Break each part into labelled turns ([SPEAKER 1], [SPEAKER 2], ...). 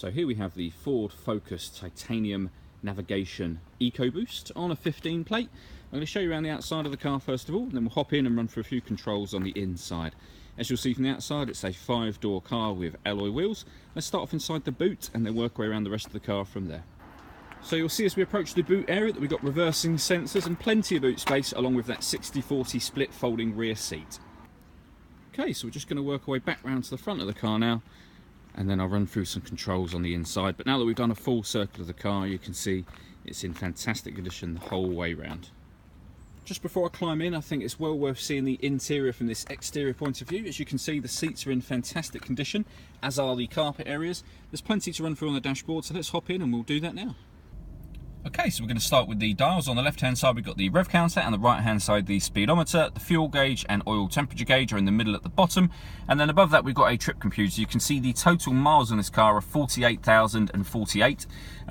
[SPEAKER 1] So here we have the Ford Focus Titanium Navigation EcoBoost on a 15 plate. I'm going to show you around the outside of the car first of all, and then we'll hop in and run through a few controls on the inside. As you'll see from the outside, it's a 5-door car with alloy wheels. Let's start off inside the boot and then work our way around the rest of the car from there. So you'll see as we approach the boot area that we've got reversing sensors and plenty of boot space, along with that 60/40 split folding rear seat. Okay, so we're just going to work our way back round to the front of the car now, and then I'll run through some controls on the inside. But now that we've done a full circle of the car, you can see it's in fantastic condition the whole way round. Just before I climb in, I think it's well worth seeing the interior from this exterior point of view. As you can see, the seats are in fantastic condition, as are the carpet areas. There's plenty to run through on the dashboard, so let's hop in and we'll do that now. Okay, so we're going to start with the dials. On the left hand side we've got the rev counter, and the right hand side the speedometer. The fuel gauge and oil temperature gauge are in the middle at the bottom, and then above that we've got a trip computer. You can see the total miles on this car are 48,048.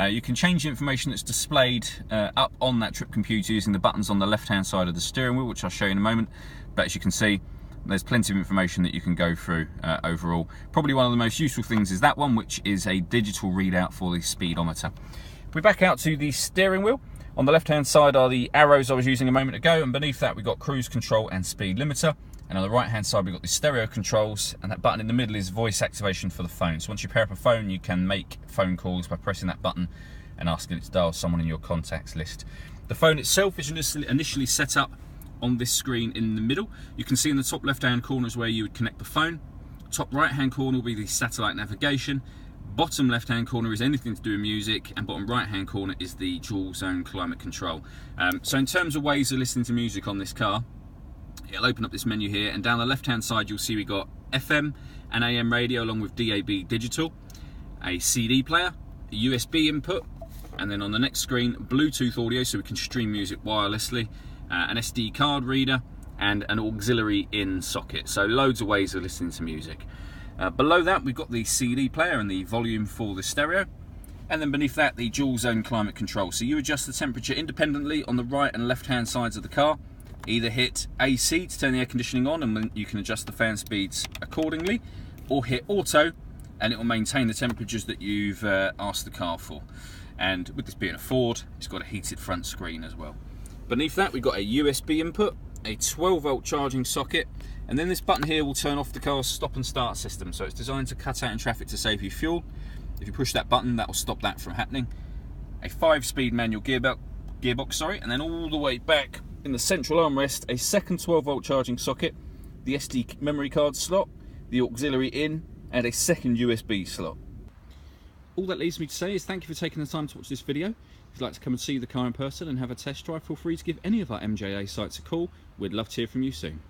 [SPEAKER 1] You can change the information that's displayed up on that trip computer using the buttons on the left hand side of the steering wheel, which I'll show you in a moment. But as you can see, there's plenty of information that you can go through overall. Probably one of the most useful things is that one, which is a digital readout for the speedometer. We're back out to the steering wheel. On the left hand side are the arrows I was using a moment ago, and beneath that we've got cruise control and speed limiter. And on the right hand side we've got the stereo controls, and that button in the middle is voice activation for the phone. So once you pair up a phone, you can make phone calls by pressing that button and asking it to dial someone in your contacts list. The phone itself is initially set up on this screen in the middle. You can see in the top left hand corner is where you would connect the phone. Top right hand corner will be the satellite navigation. Bottom left hand corner is anything to do with music, and bottom right hand corner is the dual zone climate control. So in terms of ways of listening to music on this car, it'll open up this menu here, and down the left hand side you'll see we got FM and AM radio along with DAB digital, a CD player, a USB input, and then on the next screen Bluetooth audio so we can stream music wirelessly, an SD card reader, and an auxiliary in socket. So loads of ways of listening to music. Below that we've got the CD player and the volume for the stereo, and then beneath that the dual zone climate control. So you adjust the temperature independently on the right and left hand sides of the car. Either hit AC to turn the air conditioning on and then you can adjust the fan speeds accordingly, or hit auto and it will maintain the temperatures that you've asked the car for. And with this being a Ford, it's got a heated front screen as well. Beneath that we've got a USB input, a 12-volt charging socket, and then this button here will turn off the car's stop and start system. So it's designed to cut out in traffic to save you fuel. If you push that button, that will stop that from happening. A 5-speed manual gearbox, and then all the way back in the central armrest, a second 12-volt charging socket, the SD memory card slot, the auxiliary in, and a second USB slot. All that leaves me to say is thank you for taking the time to watch this video. If you'd like to come and see the car in person and have a test drive, feel free to give any of our MJA sites a call. We'd love to hear from you soon.